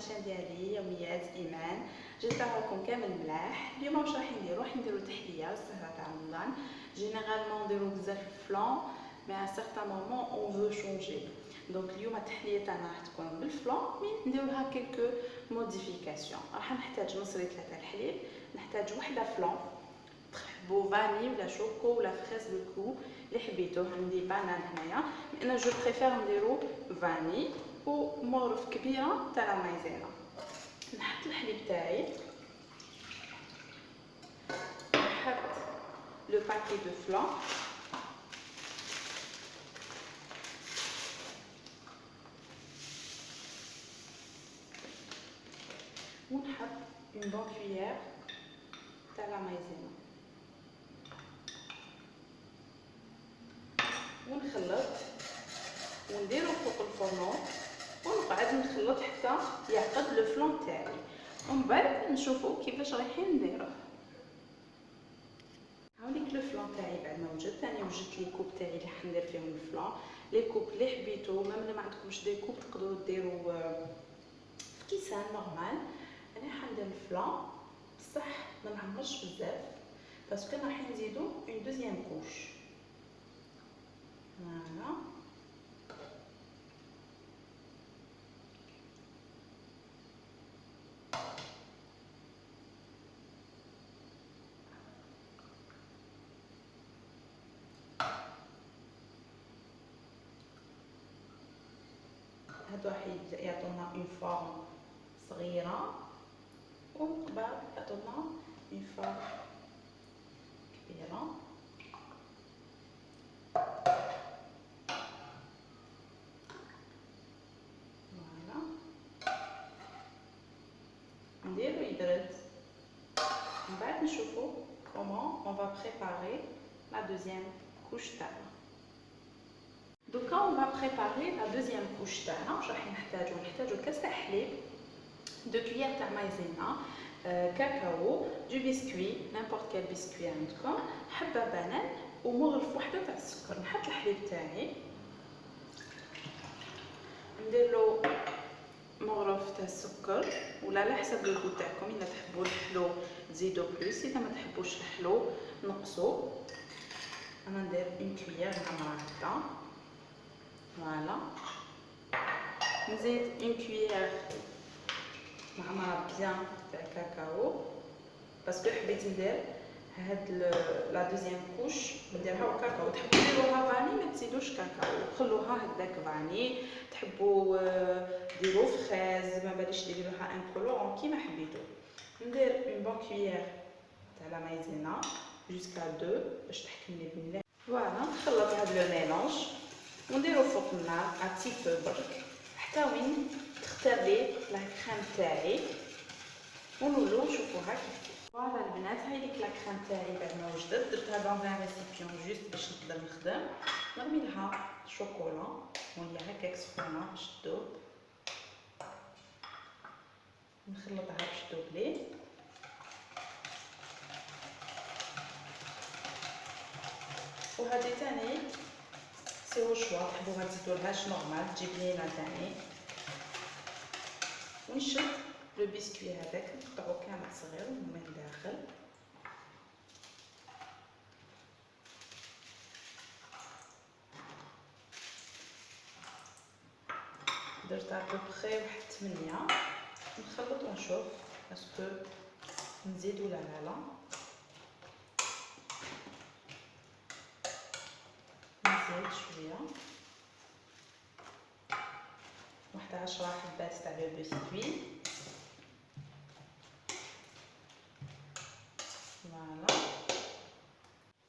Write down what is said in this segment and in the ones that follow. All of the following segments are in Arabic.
الشان ديالي يوميات ايمان. جيت راكم كامل ملاح. اليوم واش راح نديرو تحليه السهره تاع رمضان. جينيرالمون نديرو بزاف الفلان مي ا سيغتان مومون اون فو شونجي. دونك اليوم التحليه تاعنا راح تكون بالفلان مي نديرو لها كيلكو موديفيكاسيون. راح نحتاج نصري 3 الحليب، نحتاج وحده فلان تحبوا فاني ولا شوكو ولا فريز بالكو اللي حبيتو. عندي بانان هنايا مي انا جو بريفير نديرو فاني ومغرف كبيره تاع المايزينا. نحط الحليب تاعي، نحط لو باكي دو فلان، ونحط اون بون كويير تاع لا مايزينا ونخلط ونديرو فوق الفرن ونقعد نخلط حتى يعقد لو فلان تاعي، ومن بعد نشوفو كيفاش رايحين نديروه. هاوليك لو فلان تاعي بعد ما وجد. ثاني وجدت لي كوب تاعي اللي حندير فيهم الفلان. لي كوب اللي حبيتو ميم اللي ما عندكمش دي كوب تقدروا ديروا في كيسان نورمال. انا حندير الفلان بصح ما نعمرش بزاف باسكو راح نزيدو اون دوزيام كوش. فوالا هادو راح يعطونا اون فورم صغيره ومن قبل يعطونا اون فورم كبيره. فوالا نديرو يبرد من بعد نشوفو كومون اون فا بريباري لا دوزيام كوش تاعنا. دوكا اون فا بريباري لا دوزيام كوش تاعنا. واش راح نحتاجو كاس تاع حليب، دو كويير تاع مايزينا، كاكاو، دو بسكوي نيمبورط كال بسكوي عندكم، حبه بانان ومغرف وحده تاع السكر. نحط الحليب تاعي، نديرلو مغرف تاع السكر ولا على حسب الجو تاعكم. الا تحبوا الحلو تزيدوا بلوس، اذا ما تحبوش الحلو نقصوا. انا ندير اون كويير معمره هكا. فوالا نزيد اون كويير معمره بزاف تاع كاكاو باسكو حبيت ندير هاد لا دوزيام كوش نديرها وكاكاو. تحبوا ديروها فاني ما تزيدوش كاكاو، خلوها هكذاك فاني. تحبوا ديروا فريز ما باليش ديروا لها ان كولور كيما حبيتو. ندير اون بون كويير تاع لا مايزينا جوسكا 2 باش تحكمني بالله. فوالا نخلط هاد لو ميلونج ونديرو فوق النار ا تي بو برك حتى وين تختار لي لا كريم تاعي ونولو نشوفوها كيف. فوالا البنات هاي ديك لا كريم تاعي بعد ما وجدت درتها دون ان ريسيبيون جوست باش نقدر نخدم. نرمي لها شوكولا وهي هكاك سخونه باش تذوب، نخلطها باش تذوب لي. وهذه تاني سي او شوا، تحبوها تزيدولهاش نورمال تجي بنينه تاني. ونشد لو بسكوي هذاك نقطعو كامل صغير من الداخل. درت ابوبخي واحد 8. نخلط ونشوف اسكو نزيد ولا لا. نزيد شويه واحد 10 حبات تاع لو بسكوي.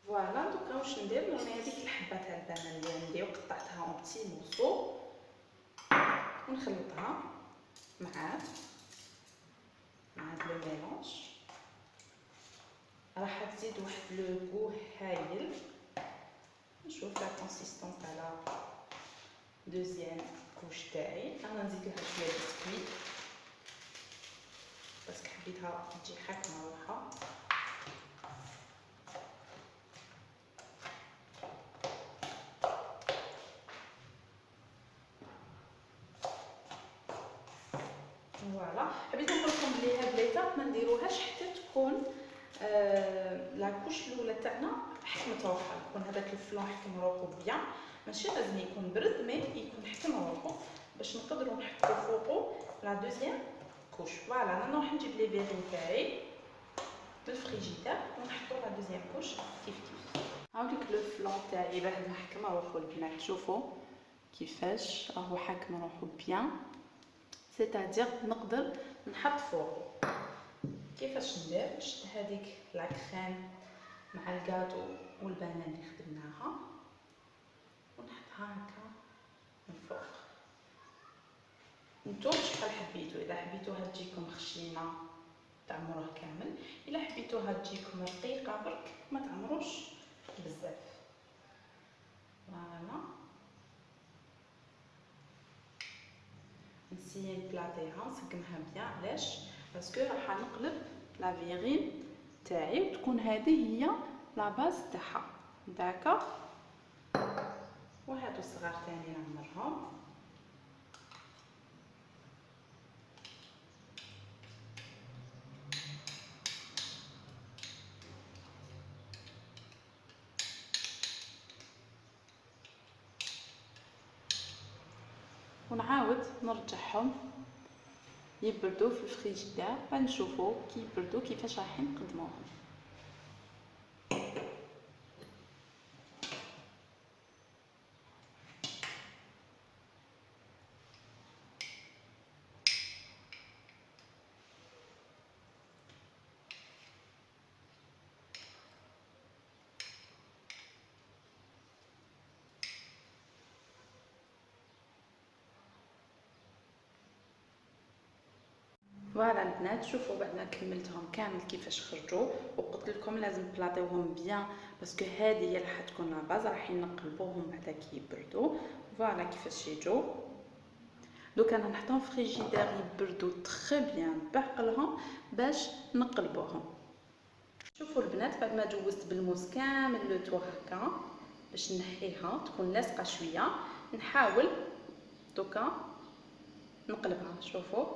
فوالا دوكا واش ندير، نرمي هذيك الحبه تاع البنان اللي عندي وقطعتها اون بتي موسو ونخلطها مع هاد لو ميلونج. راح تزيد واحد لو غو هايل. نشوف لا كونسيستونس تاع لا دوزيام كوش تاعي. انا نزيد لها شويه بسكويت باسكو حبيتها تجي حاكمه روحها. فوالا حبيت نقول لكم بلي هاد ليطاب ما نديروهاش حتى تكون لاكوش الاولى تاعنا حكمت روحها، يكون هذاك الفلون حكم روحو بيان، ماشي لازم يكون برد مي يكون حكم روحو باش نقدروا نحطو فوقو لا دوزيام كوش. فوالا انا نروح نجيب لي فيغي تاعي بالفريجيدير ونحطو لا دوزيام كوش كيف كيف. هاوليك لو فلون تاعي بعد ما حكم روحو البنات، شوفوا كيفاش راهو حاكم روحو بيان، سيتادير نقدر نحط فوقو. كيفاش ندير؟ نشد هذيك لا كريم مع الكاطو والبنان اللي خدمناها ونحطها هكا من فوق. نتوما شحال حبيتو، اذا حبيتوها تجيكم خشينه تعمروه كامل، الا حبيتوها تجيكم رقيقه برك ما تعمروش بزاف. فوالا نسيي نبلاطيها نسقمها بيان، علاش؟ باسكو راح نقلب لا فيغين تاعي وتكون هذه هي لا باز تاعها. داكا وهادو الصغار تاني نعمرهم. ونعاود نرجعهم يبردوا في الفريجيدير فنشوفوا كي يبردوا كيفاش راح نقدموهم. فوالا البنات شوفوا بعد ما كملتهم كامل كيفاش خرجوا، وقلت لكم لازم تبلاطيوهم بيان باسكو هذه هي اللي راح تكون لا باز، راح نقلبوهم بعدا كي يبردوا. فوالا كيفاش يجوا. دوك انا نحطهم في فريجيدير يبردوا تري بيان بعقلهم باش نقلبوهم. شوفوا البنات بعد ما جوزت بالموس كامل لو تور هكا باش نحيها تكون لاصقه شويه، نحاول دوكا نقلبها. شوفوا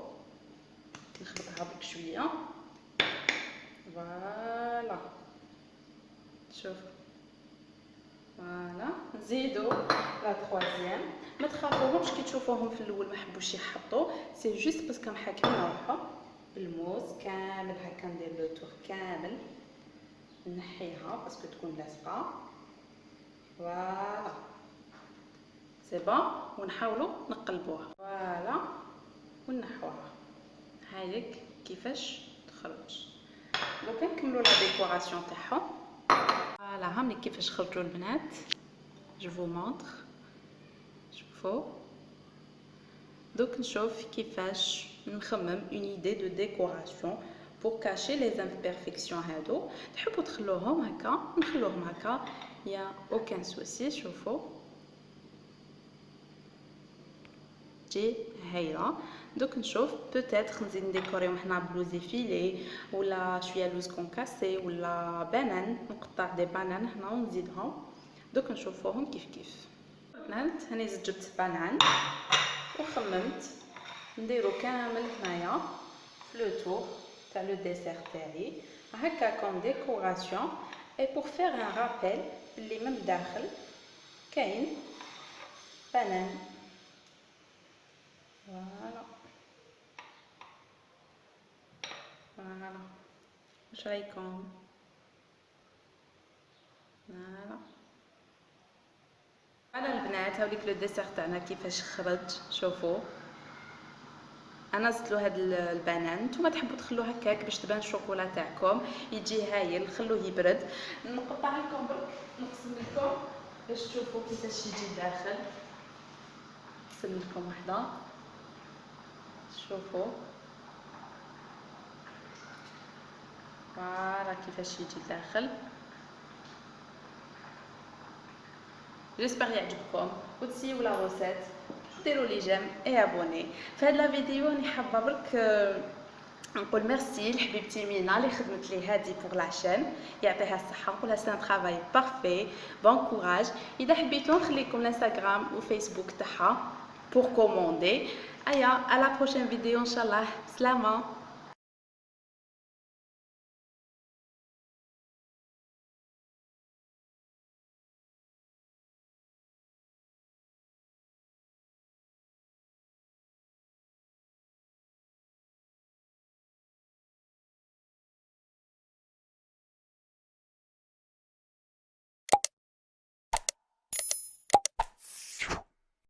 نخلطها برك شويه. فوالا شوف فوالا نزيدو لا تروازيام. ما تخافوهمش كي تشوفوهم في الاول ما حبوش يحطوا، سي جوست باسكو محاكمين روحهم بالموس كامل هكا. ندير لو تور كامل نحيها باسكو تكون لاصقه. فوالا سي بون ونحاولوا نقلبوها. فوالا ونحوها. هايك كيفاش تخرج. دوكا نكملوا لا ديكوراسيون تاعهم. فوالا هاملي كيفاش خرجوا البنات. جو فو مونطر. شوفوا دوك نشوف كيفاش نخمم اون ايدي دو ديكوراسيون pour cacher les imperfections هادو. تحبوا تخلوهم هكا نخلوهم هكا يا aucun souci. شوفوا تجي هايله. دوك نشوف بوتيتر نزيد نديكوريهم هنا بلوزي فيلي ولا شويه لوز كونكاسي ولا بانان، نقطع دي بانان هنا ونزيدهم. دوك نشوفوهم كيف كيف. بنات هاني زدت جبت بانان وخممت نديرو كامل هنايا في لو تور تاع لو ديسير تاعي هكا كوم ديكوراسيون اي بور فير ان رابيل بلي من الداخل كاين بانان. فوالا فوالا واش رايكم؟ فوالا فوالا البنات هاوليك لو ديسير تاعنا كيفاش خرج. شوفوا انا زدتلو هاد البنان، نتوما تحبوا تخلوه هكاك باش تبان الشوكولا تاعكم يجي هايل. خلوه يبرد. نقطع لكم برك نقسم لكم باش تشوفوا كيفاش يجي داخل. نقسم لكم وحده شوفوا. فوالا كيفاش يجي داخل. جيسبر يعجبكم وتسيو لا روسيت. ديروا لي جيم اي ابوني. في هاد لا فيديو راني حابه برك نقول ميرسي لحبيبتي مينا اللي خدمت لي هادي بور لا شين، يعطيها الصحه. نقولها سي ان طرافاي بارفي. بون كوراج. اذا حبيتو نخليكم الانستغرام وفيسبوك تاعها بور كوموندي. Aya, à la prochaine vidéo, Inch'Allah. Slama.